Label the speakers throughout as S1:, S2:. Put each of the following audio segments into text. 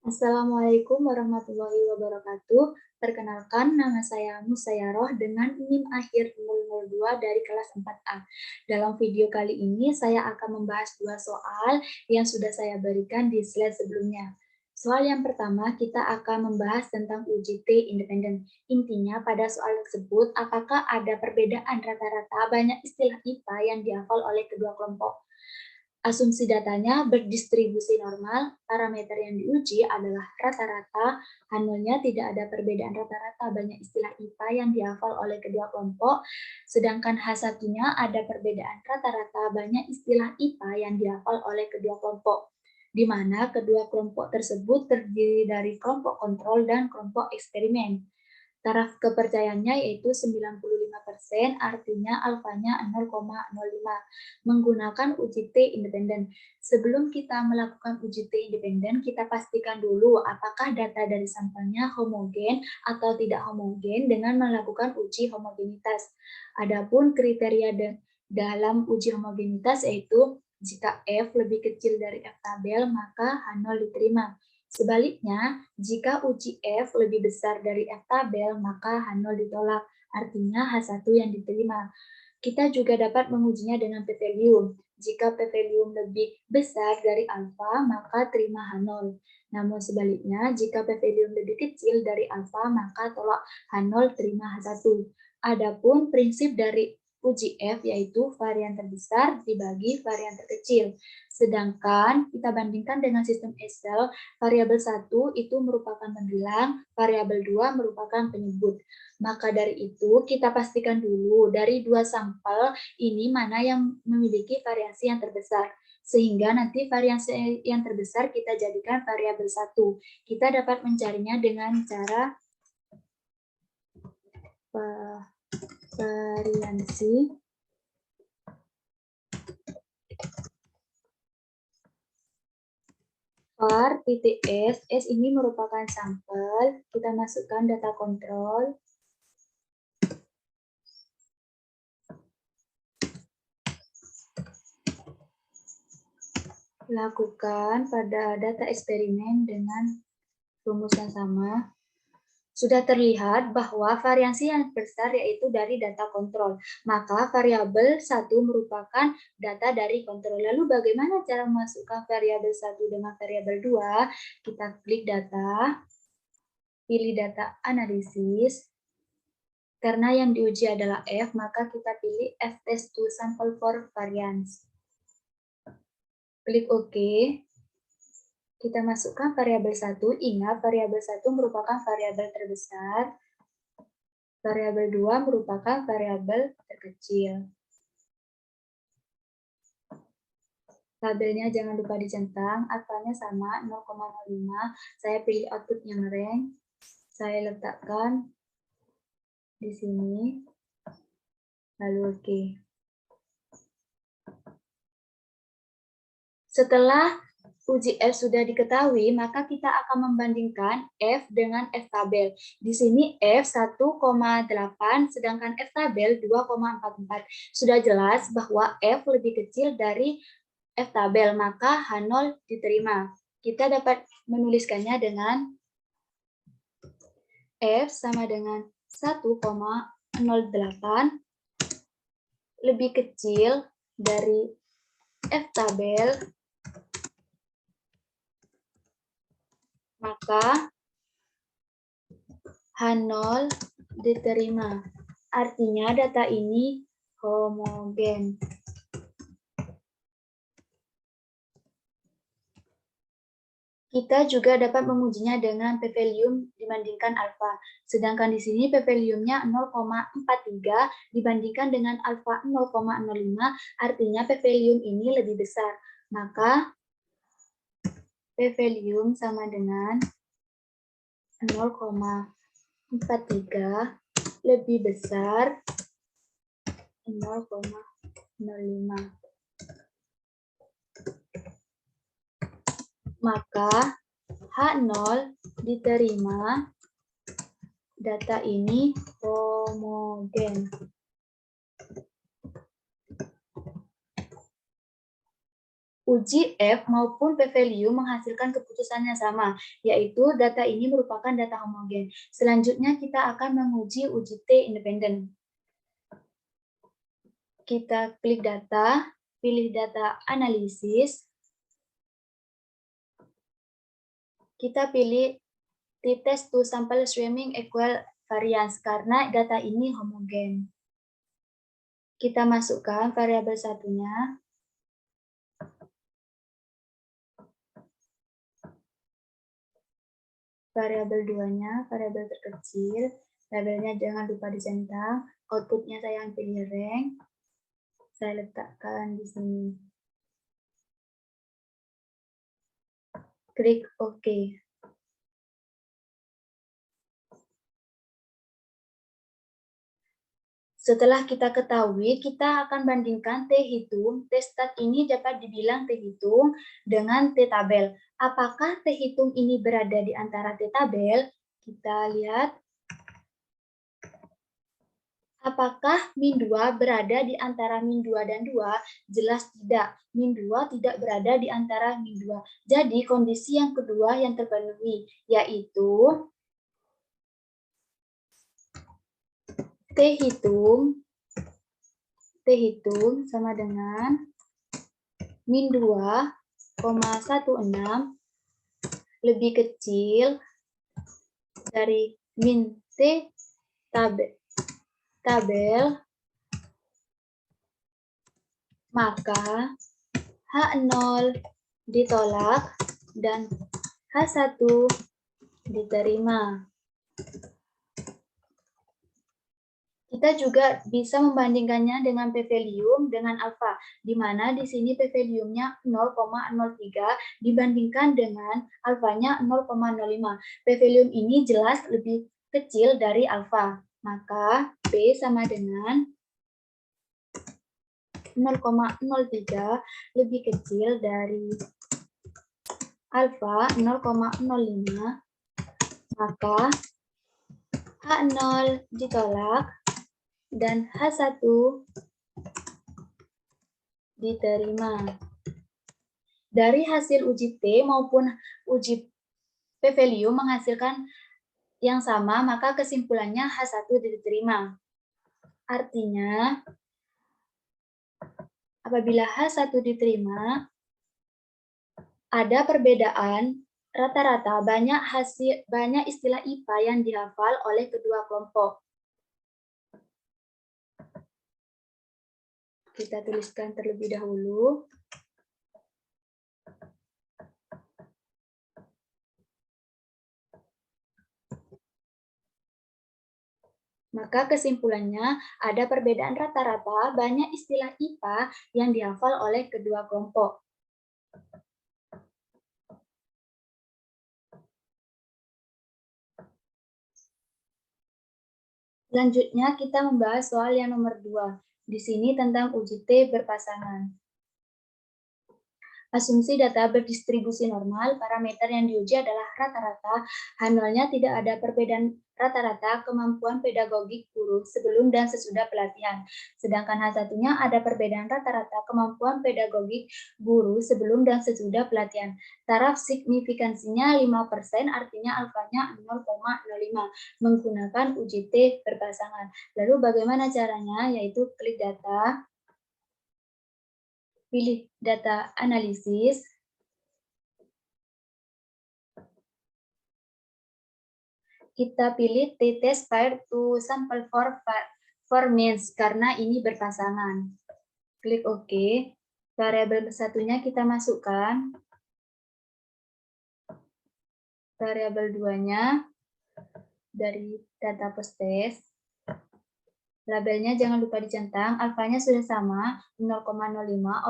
S1: Assalamualaikum warahmatullahi wabarakatuh. Perkenalkan, nama saya Musayaroh dengan NIM akhir 002 dari kelas 4A. Dalam video kali ini, saya akan membahas dua soal yang sudah saya berikan di slide sebelumnya. Soal yang pertama, kita akan membahas tentang uji T independen. Intinya, pada soal tersebut, apakah ada perbedaan rata-rata banyak istilah IPA yang dihafal oleh kedua kelompok? Asumsi datanya berdistribusi normal, parameter yang diuji adalah rata-rata, H0-nya tidak ada perbedaan rata-rata banyak istilah IPA yang dihafal oleh kedua kelompok, sedangkan H1-nya ada perbedaan rata-rata banyak istilah IPA yang dihafal oleh kedua kelompok, di mana kedua kelompok tersebut terdiri dari kelompok kontrol dan kelompok eksperimen. Taraf kepercayaannya yaitu 95%, artinya alfanya 0,05. Menggunakan uji T independen. Sebelum kita melakukan uji T independen, kita pastikan dulu apakah data dari sampelnya homogen atau tidak homogen dengan melakukan uji homogenitas. Adapun kriteria dalam uji homogenitas yaitu jika F lebih kecil dari F tabel, maka H0 diterima. Sebaliknya, jika uji F lebih besar dari F tabel, maka H0 ditolak, artinya H1 yang diterima. Kita juga dapat mengujinya dengan p-value. Jika p-value lebih besar dari alfa, maka terima H0. Namun sebaliknya, jika p-value lebih kecil dari alfa, maka tolak H0, terima H1. Adapun prinsip dari uji F yaitu varian terbesar dibagi varian terkecil. Sedangkan kita bandingkan dengan sistem Excel, variabel 1 itu merupakan pendulang, variabel 2 merupakan penyebut. Maka dari itu, kita pastikan dulu dari dua sampel ini mana yang memiliki variasi yang terbesar. Sehingga nanti variasi yang terbesar kita jadikan variabel 1. Kita dapat mencarinya dengan cara variansi var titik S ini merupakan sampel, kita masukkan data kontrol, lakukan pada data eksperimen dengan rumus yang sama. Sudah terlihat bahwa variansi yang besar yaitu dari data kontrol. Maka variabel 1 merupakan data dari kontrol. Lalu bagaimana cara memasukkan variabel 1 dengan variabel 2? Kita klik data, pilih data analisis. Karena yang diuji adalah F, maka kita pilih F-test to sample for variance. Klik OK. Kita masukkan variabel 1. Ingat, variabel 1 merupakan variabel terbesar. Variabel 2 merupakan variabel terkecil. Tabelnya jangan lupa dicentang, alfanya sama 0,05. Saya pilih output yang rank. Saya letakkan di sini. Lalu oke. Setelah uji F sudah diketahui, maka kita akan membandingkan F dengan F tabel. Di sini F 1,8, sedangkan F tabel 2,44. Sudah jelas bahwa F lebih kecil dari F tabel, maka H0 diterima. Kita dapat menuliskannya dengan F sama dengan 1,08 lebih kecil dari F tabel, maka H0 diterima. Artinya data ini homogen. Kita juga dapat mengujinya dengan p-value dibandingkan alfa. Sedangkan di sini p-value-nya 0,43 dibandingkan dengan alfa 0,05, artinya p-value ini lebih besar. Maka p-value sama dengan 0,43 lebih besar 0,05. Maka H0 diterima, data ini homogen. Uji F maupun p-value menghasilkan keputusan yang sama, yaitu data ini merupakan data homogen. Selanjutnya kita akan menguji uji T independen. Kita klik data, pilih data analisis. Kita pilih t-test to sample swimming equal variance karena data ini homogen. Kita masukkan variabel satunya. Variabel 2-nya, variabel terkecil. Labelnya jangan lupa dicentang. Outputnya saya yang pilih rank. Saya letakkan di sini. Klik OK. Setelah kita ketahui, kita akan bandingkan T-hitung. T-stat ini dapat dibilang T-hitung dengan T-tabel. Apakah T-hitung ini berada di antara T-tabel? Kita lihat. Apakah min 2 berada di antara min 2 dan 2? Jelas tidak. Min 2 tidak berada di antara min 2. Jadi kondisi yang kedua yang terpenuhi, yaitu T-hitung sama dengan min 2,16 lebih kecil dari min T tabel, maka H0 ditolak dan H1 diterima. Kita juga bisa membandingkannya dengan p-value dengan alfa, di mana di sini p-value-nya 0,03 dibandingkan dengan alfanya 0,05. P-value ini jelas lebih kecil dari alfa, maka P sama dengan 0,03 lebih kecil dari alfa 0,05, maka H0 ditolak dan H1 diterima. Dari hasil uji T maupun uji p-value menghasilkan yang sama, maka kesimpulannya H1 diterima. Artinya, apabila H1 diterima, ada perbedaan rata-rata banyak istilah IPA yang dihafal oleh kedua kelompok. Kita tuliskan terlebih dahulu. Maka kesimpulannya, ada perbedaan rata-rata banyak istilah IPA yang dihafal oleh kedua kelompok. Selanjutnya, kita membahas soal yang nomor 2. Di sini tentang uji T berpasangan. Asumsi data berdistribusi normal, parameter yang diuji adalah rata-rata, H0-nya tidak ada perbedaan rata-rata kemampuan pedagogik guru sebelum dan sesudah pelatihan. Sedangkan H1-nya ada perbedaan rata-rata kemampuan pedagogik guru sebelum dan sesudah pelatihan. Taraf signifikansinya 5%, artinya alfanya 0,05, menggunakan uji T berpasangan. Lalu bagaimana caranya? Yaitu klik data, pilih data analisis, kita pilih t-test pair to sample for means karena ini berpasangan. Klik OK. Variabel satunya kita masukkan. Variabel 2-nya dari data post-test. Labelnya jangan lupa dicentang, alfanya sudah sama, 0,05,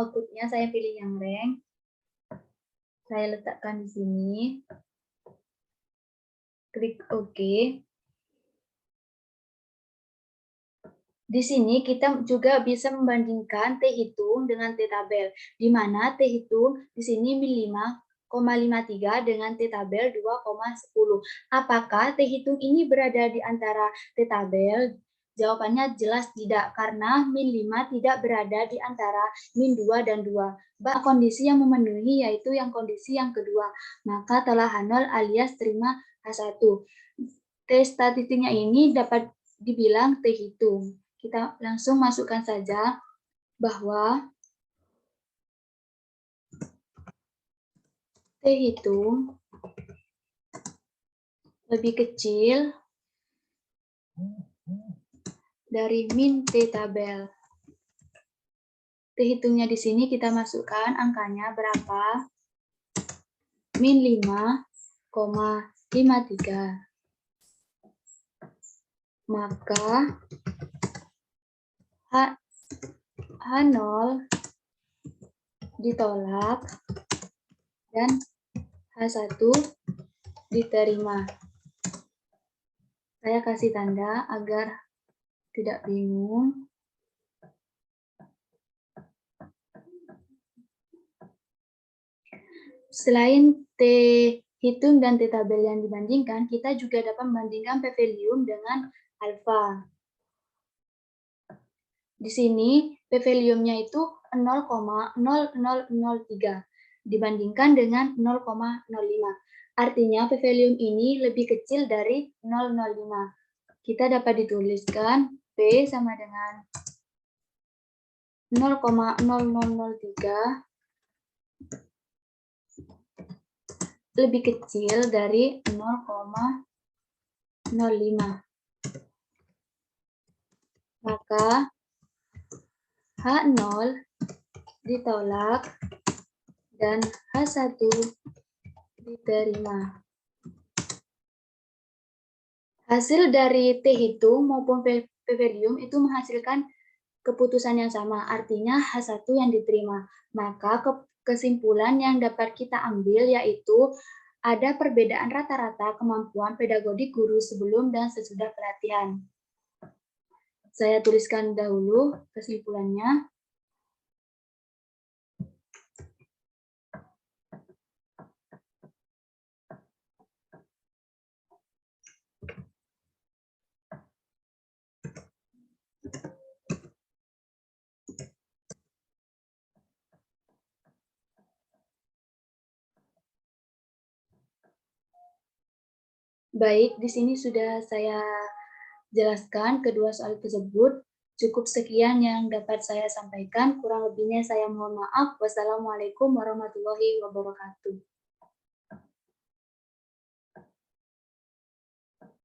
S1: outputnya saya pilih yang rank. Saya letakkan di sini. Klik OK. Di sini kita juga bisa membandingkan T-hitung dengan T-tabel, di mana T-hitung di sini min 5,53 dengan T-tabel 2,10. Apakah T-hitung ini berada di antara T-tabel? Jawabannya jelas tidak, karena min 5 tidak berada di antara min 2 dan 2. Kondisi yang memenuhi yaitu yang kondisi yang kedua, maka telah H0 alias terima H1. T statistiknya ini dapat dibilang T hitung. Kita langsung masukkan saja bahwa T hitung lebih kecil dari min T tabel. T hitungnya di sini kita masukkan angkanya berapa? Min 5,53. Maka H0 ditolak dan H1 diterima. Saya kasih tanda agar tidak bingung. Selain T hitung dan T tabel yang dibandingkan, kita juga dapat membandingkan p-value dengan alfa. Di sini p-value-nya itu 0,0003 dibandingkan dengan 0,05. Artinya p-value ini lebih kecil dari 0,05. Kita dapat dituliskan P sama dengan 0,0003 lebih kecil dari 0,05. Maka H0 ditolak dan H1 diterima. Hasil dari T hitung maupun p-value itu menghasilkan keputusan yang sama, artinya H1 yang diterima. Maka kesimpulan yang dapat kita ambil yaitu ada perbedaan rata-rata kemampuan pedagogi guru sebelum dan sesudah pelatihan. Saya tuliskan dahulu kesimpulannya. Baik, di sini sudah saya jelaskan kedua soal tersebut. Cukup sekian yang dapat saya sampaikan. Kurang lebihnya saya mohon maaf. Wassalamualaikum warahmatullahi wabarakatuh.